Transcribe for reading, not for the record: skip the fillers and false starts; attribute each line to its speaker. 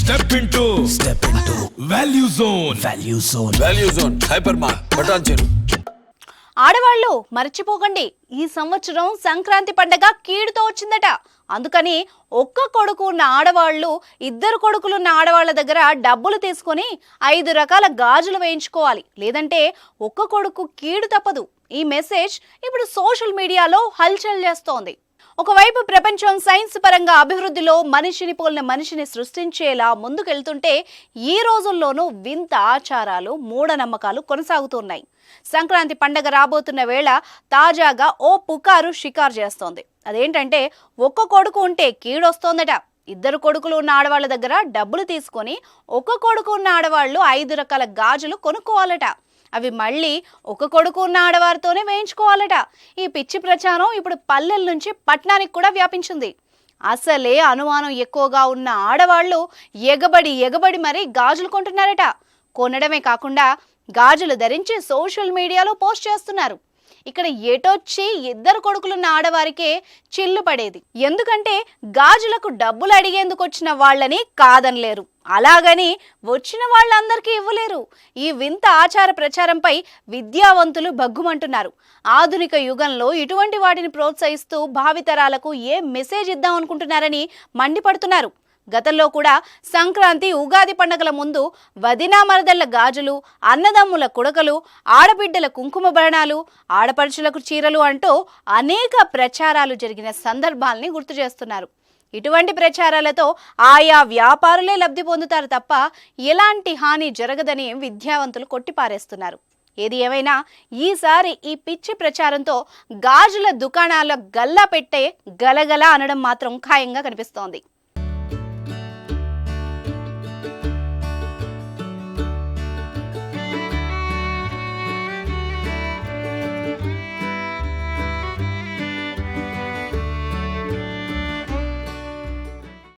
Speaker 1: Step into
Speaker 2: Value Zone.
Speaker 1: Value Zone. Hypermart. Patancheru.
Speaker 3: ఆడవాళ్ళు మర్చిపోకండి, ఈ సంవత్సరం సంక్రాంతి పండగ కీడుతో వచ్చిందట. అందుకని ఒక్క కొడుకు ఉన్న ఆడవాళ్ళు ఇద్దరు కొడుకులున్న ఆడవాళ్ళ దగ్గర డబ్బులు తీసుకొని 5 రకాల గాజులు వేయించుకోవాలి, లేదంటే ఒక్క కొడుకు కీడు తప్పదు. ఈ మెసేజ్ ఇప్పుడు సోషల్ మీడియాలో హల్చల్ చేస్తోంది. ఒకవైపు ప్రపంచం సైన్స్ పరంగా అభివృద్ధిలో మనిషిని పోలిన మనిషిని సృష్టించేలా ముందుకెళ్తుంటే ఈ రోజుల్లోనూ వింత ఆచారాలు మూఢనమ్మకాలు కొనసాగుతున్నాయి. సంక్రాంతి పండగ రాబోతున్న వేళ తాజాగా ఓ పుకారు షికారు చేస్తోంది. అదేంటంటే ఒక్క కొడుకు ఉంటే కీడొస్తోందట. ఇద్దరు కొడుకులు ఉన్న ఆడవాళ్ళ దగ్గర డబ్బులు తీసుకొని ఒక్క కొడుకు ఉన్న ఆడవాళ్ళు 5 రకాల గాజులు కొనుక్కోవాలట. అవి మళ్ళీ ఒక కొడుకు ఉన్న ఆడవారితోనే వేయించుకోవాలట. ఈ పిచ్చి ప్రచారం ఇప్పుడు పల్లెల నుంచి పట్టణానికి కూడా వ్యాపించింది. అసలే అనుమానం ఎక్కువగా ఉన్న ఆడవాళ్ళు ఎగబడి మరీ గాజులు కొంటున్నారట. కొనడమే కాకుండా గాజులు ధరించి సోషల్ మీడియాలో పోస్ట్ చేస్తున్నారు. ఇక్కడ ఎటొచ్చి ఇద్దరు కొడుకులున్న ఆడవారికే చిల్లు పడేది. ఎందుకంటే గాజులకు డబ్బులు అడిగేందుకు వచ్చిన వాళ్ళని కాదనలేరు, అలాగని వచ్చిన వాళ్ళందరికీ ఇవ్వలేరు. ఈ వింత ఆచార ప్రచారంపై విద్యావంతులు భగ్గుమంటున్నారు. ఆధునిక యుగంలో ఇటువంటి వాటిని ప్రోత్సహిస్తూ భావితరాలకు ఏ మెసేజ్ ఇద్దాం అనుకుంటున్నారని మండిపడుతున్నారు. గతంలో కూడా సంక్రాంతి, ఉగాది పండుగల ముందు వదినా మరదళ్ల గాజులు, అన్నదమ్ముల కుడకలు, ఆడబిడ్డల కుంకుమ భరణాలు, ఆడపడుచులకు చీరలు అంటూ అనేక ప్రచారాలు జరిగిన సందర్భాల్ని గుర్తు చేస్తున్నారు. ఇటువంటి ప్రచారాలతో ఆయా వ్యాపారులే లబ్ధి పొందుతారు తప్ప ఎలాంటి హాని జరగదని విద్యావంతులు కొట్టిపారేస్తున్నారు. ఏది ఏమైనా ఈసారి ఈ పిచ్చి ప్రచారంతో గాజుల దుకాణాల గల్లా పెట్టే గలగల అనడం మాత్రం ఖాయంగా కనిపిస్తోంది.